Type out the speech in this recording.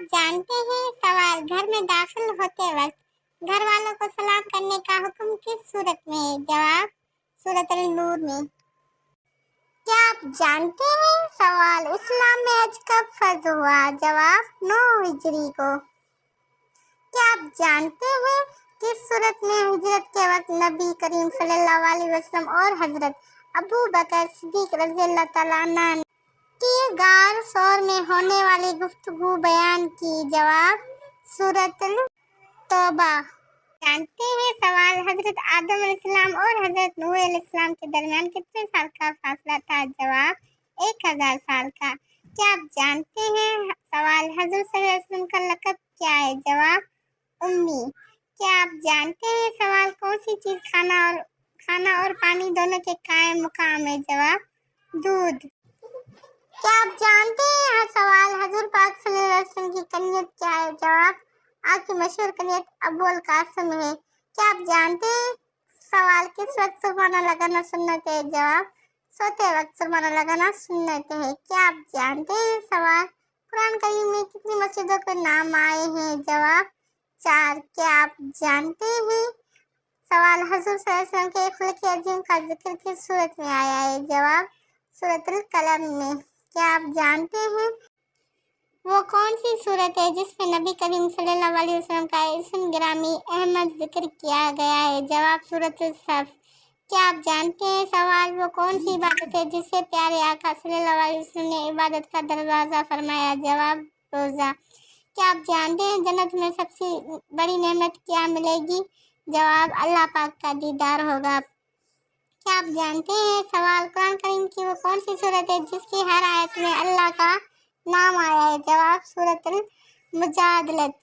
जानते हैं सवाल घर में दाखिल होते वक्त घर वालों को सलाम करने का हुक्म किस सूरत में है? जवाब सूरत अल-नूर में। क्या आप जानते हैं सवाल इस्लाम में हज कब फर्ज हुआ? जवाब 9 हिजरी को। क्या आप जानते हैं किस सूरत में हिजरत के वक्त नबी करीम सल्लल्लाहु अलैहि वसल्लम और हजरत अबू बकर सिद्दीक रज़ियल्लाहु तआला अन्हु की गार सौर में होने वाली गुफ्तगू बयान की? जवाब सूरतुल तौबा। जानते हैं सवाल हजरत आदम अलैहिस्सलाम और हजरत नूह अलैहिस्सलाम के दरमियान कितने साल का फासला था? जवाब 1000 साल का। क्या आप जानते हैं सवाल हजरत सल्लल्लाहु अलैहि वसल्लम का लक़ब क्या है? जवाब उम्मी। क्या आप जानते हैं सवाल कौन सी चीज़ खाना और पानी दोनों के कायम मुकाम है? जवाब दूध। क्या आप जानते हैं सवाल हजूर पाक सल्लल्लाहु अलैहि वसल्लम की कनियत क्या है? जवाब आपकी मशहूर कनियत अबुल कासिम है। क्या आप जानते हैं सवाल किस वक्त सुरमाना लगाना सुन्नत है? जवाब सोते वक्त सुरमाना लगाना सुन्नत है। क्या आप जानते हैं सवाल कुरान करीम में कितनी मस्जिदों के नाम आए हैं? जवाब 4। क्या आप जानते हैं सवाल हजूर सल्लल्लाहु अलैहि वसल्लम के खुल्क़ अज़ीम का जिक्र किस सूरत में आया है? जवाब सूरतुल कलम में। क्या आप जानते हैं वो कौन सी सूरत है जिसमें नबी करीम सल्लल्लाहु अलैहि वसल्लम का इस्म गिरामी अहमद जिक्र किया गया है? जवाब सूरतुल सफ। क्या आप जानते हैं सवाल वो कौन सी इबादत है जिससे प्यारे आका सल्लल्लाहु अलैहि वसल्लम ने इबादत का दरवाज़ा फरमाया? जवाब रोज़ा। क्या आप जानते हैं जन्नत में सबसे बड़ी नेमत क्या मिलेगी? जवाब अल्लाह पाक का दीदार होगा। क्या आप जानते हैं सवाल कुरान करीम की वो कौन सी सूरत है जिसकी हर आयत में अल्लाह का नाम आया है? जवाब सूरतुल मुजादलत।